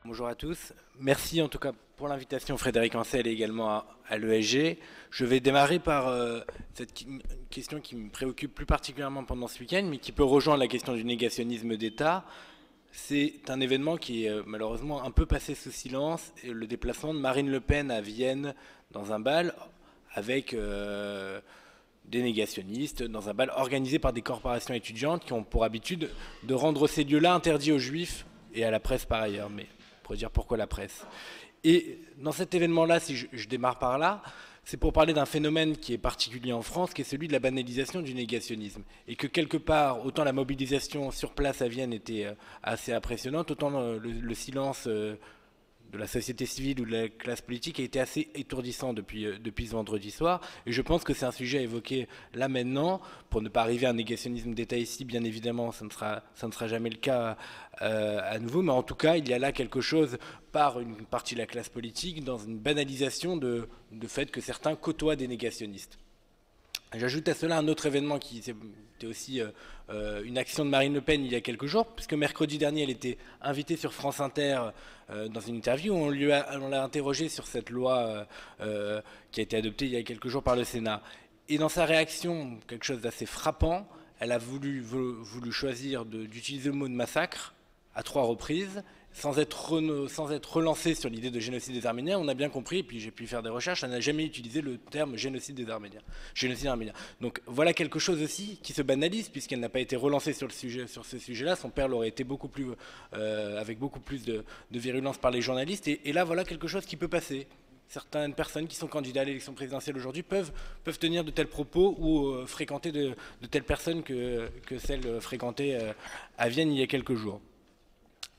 Bonjour à tous. Merci en tout cas pour l'invitation, Frédéric Ancel, et également à l'ESG. Je vais démarrer par cette question qui me préoccupe plus particulièrement pendant ce week-end, mais qui peut rejoindre la question du négationnisme d'État. C'est un événement qui est malheureusement un peu passé sous silence, le déplacement de Marine Le Pen à Vienne dans un bal avec des négationnistes, dans un bal organisé par des corporations étudiantes qui ont pour habitude de rendre ces lieux-là interdits aux juifs et à la presse par ailleurs. Mais pour dire pourquoi la presse. Et dans cet événement-là, si je démarre par là, c'est pour parler d'un phénomène qui est particulier en France, qui est celui de la banalisation du négationnisme. Et que quelque part, autant la mobilisation sur place à Vienne était assez impressionnante, autant le silence de la société civile ou de la classe politique a été assez étourdissant depuis ce vendredi soir. Et je pense que c'est un sujet à évoquer là maintenant, pour ne pas arriver à un négationnisme d'État ici, bien évidemment, ça ne sera jamais le cas à nouveau, mais en tout cas, il y a là quelque chose par une partie de la classe politique dans une banalisation de fait que certains côtoient des négationnistes. J'ajoute à cela un autre événement qui était aussi une action de Marine Le Pen il y a quelques jours, puisque mercredi dernier, elle était invitée sur France Inter dans une interview où on l'a interrogée sur cette loi qui a été adoptée il y a quelques jours par le Sénat. Et dans sa réaction, quelque chose d'assez frappant, elle a voulu choisir d'utiliser le mot de massacre à 3 reprises, sans être relancée sur l'idée de génocide des Arméniens. On a bien compris, et puis j'ai pu faire des recherches, elle n'a jamais utilisé le terme génocide des Arméniens. Génocide arménien. Donc voilà quelque chose aussi qui se banalise, puisqu'elle n'a pas été relancée sur ce sujet-là. Son père l'aurait été avec beaucoup plus de virulence par les journalistes. Et là, voilà quelque chose qui peut passer. Certaines personnes qui sont candidats à l'élection présidentielle aujourd'hui peuvent tenir de tels propos ou fréquenter de telles personnes que celles fréquentées à Vienne il y a quelques jours.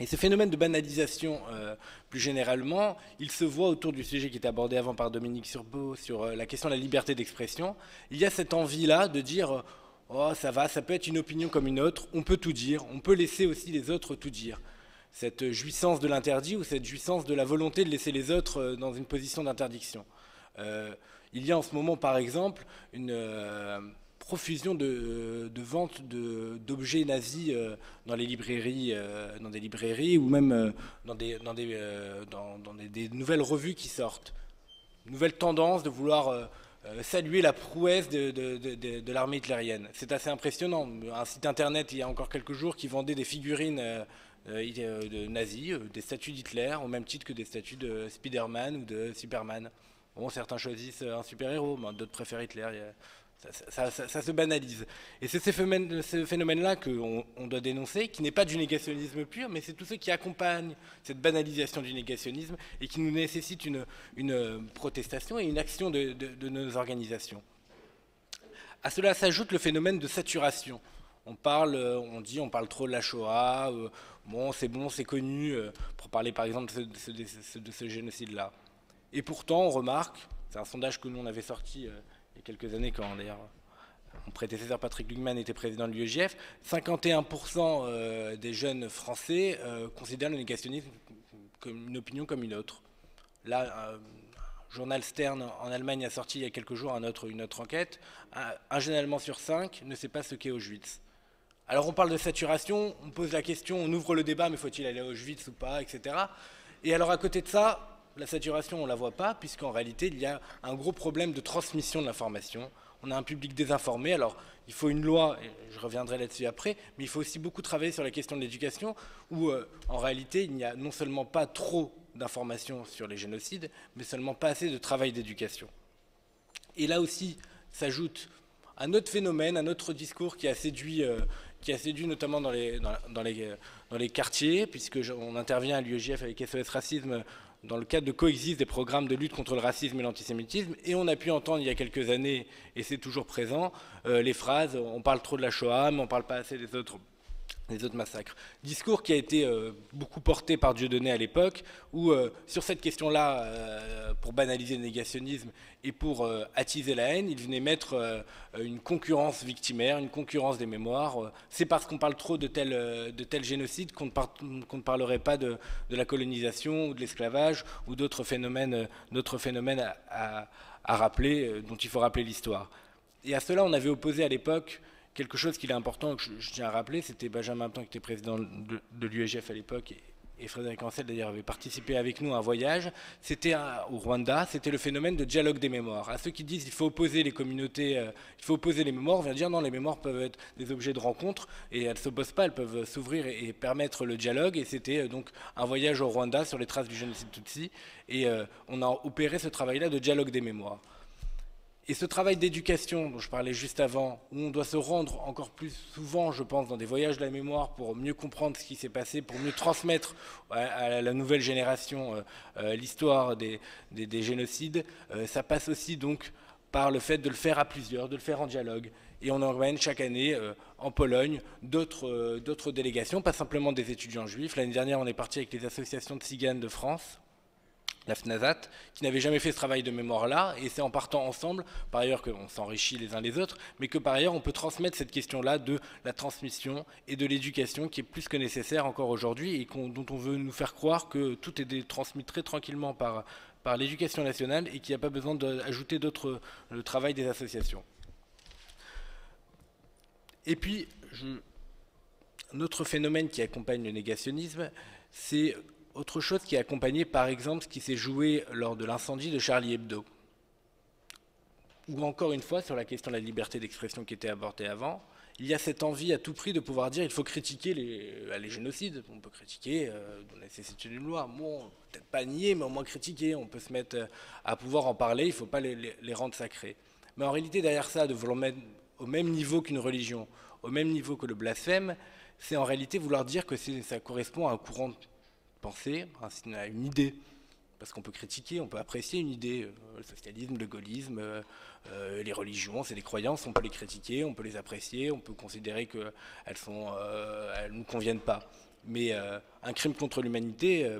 Et ce phénomène de banalisation, plus généralement, il se voit autour du sujet qui était abordé avant par Dominique Surbeau sur la question de la liberté d'expression. Il y a cette envie-là de dire « Oh, ça va, ça peut être une opinion comme une autre, on peut tout dire, on peut laisser aussi les autres tout dire ». Cette jouissance de l'interdit ou cette jouissance de la volonté de laisser les autres dans une position d'interdiction. Il y a en ce moment, par exemple, une profusion de vente d'objets nazis dans les librairies, dans des librairies ou même dans des nouvelles revues qui sortent. Nouvelle tendance de vouloir saluer la prouesse de l'armée hitlérienne. C'est assez impressionnant. Un site internet il y a encore quelques jours qui vendait des figurines de nazis, des statues d'Hitler, au même titre que des statues de Spider-Man ou de Superman. Bon, certains choisissent un super-héros, mais d'autres préfèrent Hitler. Ça se banalise. Et c'est ce phénomène-là qu'on doit dénoncer, qui n'est pas du négationnisme pur, mais c'est tous ceux qui accompagnent cette banalisation du négationnisme et qui nous nécessitent une protestation et une action de nos organisations. À cela s'ajoute le phénomène de saturation. On parle trop de la Shoah, bon, c'est connu, pour parler par exemple de ce génocide-là. Et pourtant, on remarque, c'est un sondage que nous on avait sorti il y a quelques années, quand d'ailleurs mon prédécesseur Patrick Lugman était président de l'UEJF, 51% des jeunes Français considèrent le négationnisme comme une opinion comme une autre. Là, un journal Stern en Allemagne a sorti il y a quelques jours une autre enquête. Un jeune Allemand sur 5 ne sait pas ce qu'est Auschwitz. Alors on parle de saturation, on pose la question, on ouvre le débat, mais faut-il aller à Auschwitz ou pas, etc. Et alors à côté de ça, la saturation, on ne la voit pas, puisqu'en réalité, il y a un gros problème de transmission de l'information. On a un public désinformé, alors il faut une loi, et je reviendrai là-dessus après, mais il faut aussi beaucoup travailler sur la question de l'éducation, où en réalité, il n'y a non seulement pas trop d'informations sur les génocides, mais seulement pas assez de travail d'éducation. Et là aussi s'ajoute un autre phénomène, un autre discours qui a séduit notamment dans les quartiers, puisqu'on intervient à l'UEJF avec SOS Racisme dans le cadre de Coexiste des programmes de lutte contre le racisme et l'antisémitisme, et on a pu entendre il y a quelques années, et c'est toujours présent, les phrases « on parle trop de la Shoah, mais on ne parle pas assez des autres massacres ». Discours qui a été beaucoup porté par Dieudonné à l'époque, où sur cette question-là, pour banaliser le négationnisme et pour attiser la haine, il venait mettre une concurrence victimaire, une concurrence des mémoires. C'est parce qu'on parle trop de tel génocide qu'on ne parlerait pas de la colonisation ou de l'esclavage ou d'autres phénomènes à rappeler, dont il faut rappeler l'histoire. Et à cela, on avait opposé à l'époque quelque chose qu'il est important, que je tiens à rappeler, c'était Benjamin Aptan qui était président de l'UEJF à l'époque, et Frédéric Ancel d'ailleurs avait participé avec nous à un voyage, c'était au Rwanda, c'était le phénomène de dialogue des mémoires. À ceux qui disent qu'il faut opposer les communautés, il faut opposer les mémoires, on vient dire non, les mémoires peuvent être des objets de rencontre et elles ne s'opposent pas, elles peuvent s'ouvrir et permettre le dialogue. Et c'était donc un voyage au Rwanda sur les traces du génocide Tutsi et on a opéré ce travail-là de dialogue des mémoires. Et ce travail d'éducation dont je parlais juste avant, où on doit se rendre encore plus souvent, je pense, dans des voyages de la mémoire pour mieux comprendre ce qui s'est passé, pour mieux transmettre à la nouvelle génération l'histoire des génocides, ça passe aussi donc par le fait de le faire à plusieurs, de le faire en dialogue. Et on emmène chaque année en Pologne d'autres délégations, pas simplement des étudiants juifs. L'année dernière, on est parti avec les associations de tziganes de France, la FNASAT, qui n'avait jamais fait ce travail de mémoire-là, et c'est en partant ensemble, par ailleurs qu'on s'enrichit les uns les autres, mais que par ailleurs on peut transmettre cette question-là de la transmission et de l'éducation qui est plus que nécessaire encore aujourd'hui et dont on veut nous faire croire que tout est transmis très tranquillement par l'éducation nationale et qu'il n'y a pas besoin d'ajouter le travail des associations. Et puis, un autre phénomène qui accompagne le négationnisme, c'est autre chose qui a accompagné par exemple ce qui s'est joué lors de l'incendie de Charlie Hebdo. Ou encore une fois sur la question de la liberté d'expression qui était abordée avant, il y a cette envie à tout prix de pouvoir dire il faut critiquer les génocides, on peut critiquer la nécessité d'une loi, bon, peut-être pas nier mais au moins critiquer, on peut se mettre à pouvoir en parler, il ne faut pas les rendre sacrés. Mais en réalité derrière ça, de vouloir mettre au même niveau qu'une religion, au même niveau que le blasphème, c'est en réalité vouloir dire que ça correspond à un courant de pensée, à une idée. Parce qu'on peut critiquer, on peut apprécier une idée. Le socialisme, le gaullisme, les religions, c'est des croyances, on peut les critiquer, on peut les apprécier, on peut considérer qu'elles ne nous conviennent pas. Mais un crime contre l'humanité,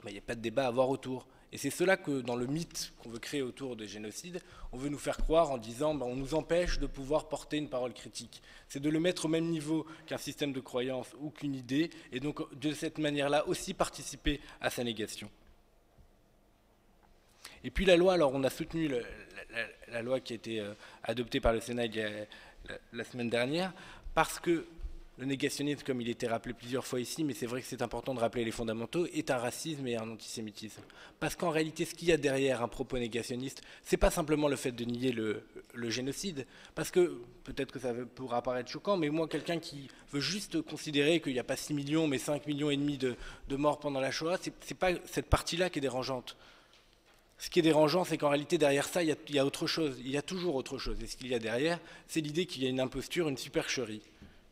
il n'y a pas de débat à avoir autour. Et c'est cela que dans le mythe qu'on veut créer autour des génocides, on veut nous faire croire en disant on nous empêche de pouvoir porter une parole critique. C'est de le mettre au même niveau qu'un système de croyance ou qu'une idée, et donc de cette manière-là aussi participer à sa négation. Et puis la loi, alors on a soutenu la loi qui a été adoptée par le Sénat la semaine dernière, parce que le négationnisme, comme il était rappelé plusieurs fois ici, mais c'est vrai que c'est important de rappeler les fondamentaux, est un racisme et un antisémitisme. Parce qu'en réalité, ce qu'il y a derrière un propos négationniste, c'est pas simplement le fait de nier le génocide, parce que, peut-être que ça pourra paraître choquant, mais moi, quelqu'un qui veut juste considérer qu'il n'y a pas 6 millions, mais 5,5 millions de morts pendant la Shoah, c'est pas cette partie-là qui est dérangeante. Ce qui est dérangeant, c'est qu'en réalité, derrière ça, il y a autre chose, il y a toujours autre chose. Et ce qu'il y a derrière, c'est l'idée qu'il y a une imposture, une supercherie.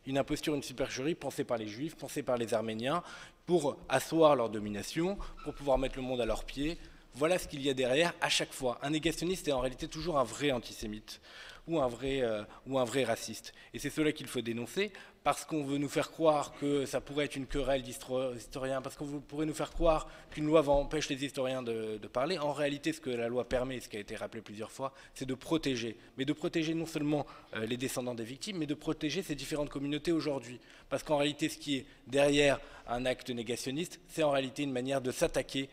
Une imposture, une supercherie pensée par les Juifs, pensée par les Arméniens, pour asseoir leur domination, pour pouvoir mettre le monde à leurs pieds. Voilà ce qu'il y a derrière à chaque fois. Un négationniste est en réalité toujours un vrai antisémite ou un vrai raciste. Et c'est cela qu'il faut dénoncer, parce qu'on veut nous faire croire que ça pourrait être une querelle d'historiens, parce qu'on pourrait nous faire croire qu'une loi empêche les historiens de parler. En réalité, ce que la loi permet, ce qui a été rappelé plusieurs fois, c'est de protéger. Mais de protéger non seulement les descendants des victimes, mais de protéger ces différentes communautés aujourd'hui. Parce qu'en réalité, ce qui est derrière un acte négationniste, c'est en réalité une manière de s'attaquer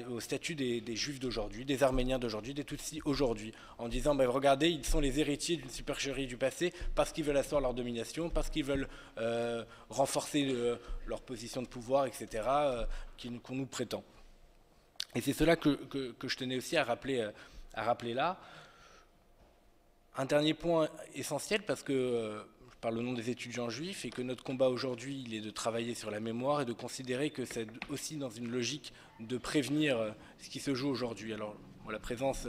au statut des Juifs d'aujourd'hui, des Arméniens d'aujourd'hui, des Tutsis aujourd'hui, en disant regardez, ils sont les héritiers d'une supercherie du passé parce qu'ils veulent asseoir leur domination, parce qu'ils veulent renforcer leur position de pouvoir, etc., qu'on nous prétend. Et c'est cela que je tenais aussi à rappeler là. Un dernier point essentiel, parce que je parle au nom des étudiants juifs, et que notre combat aujourd'hui, il est de travailler sur la mémoire et de considérer que c'est aussi dans une logique de prévenir ce qui se joue aujourd'hui. Alors, la présence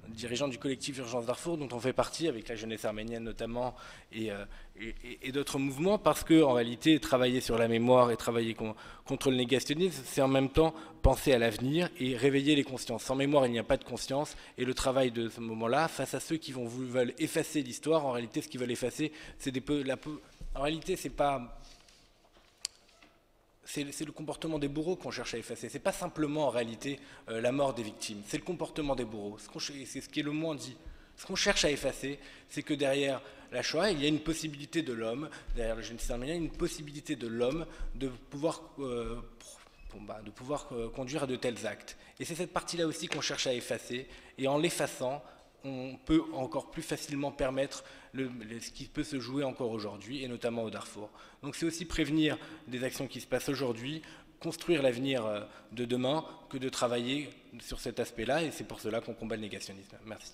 dirigeant du collectif Urgence Darfour, dont on fait partie, avec la jeunesse arménienne notamment, et d'autres mouvements, parce qu'en réalité, travailler sur la mémoire et travailler contre le négationnisme, c'est en même temps penser à l'avenir et réveiller les consciences. Sans mémoire, il n'y a pas de conscience, et le travail de ce moment-là, face à ceux qui veulent effacer l'histoire, en réalité, ce qu'ils veulent effacer, c'est en réalité, c'est pas... C'est le comportement des bourreaux qu'on cherche à effacer. C'est pas simplement en réalité la mort des victimes. C'est le comportement des bourreaux. C'est ce qui est le moins dit. Ce qu'on cherche à effacer, c'est que derrière la Shoah, il y a une possibilité de l'homme, derrière le génocide arménien, une possibilité de l'homme de pouvoir conduire à de tels actes. Et c'est cette partie-là aussi qu'on cherche à effacer. Et en l'effaçant, on peut encore plus facilement permettre ce qui peut se jouer encore aujourd'hui, et notamment au Darfour. Donc c'est aussi prévenir des actions qui se passent aujourd'hui construire l'avenir de demain que de travailler sur cet aspect-là, et c'est pour cela qu'on combat le négationnisme. Merci.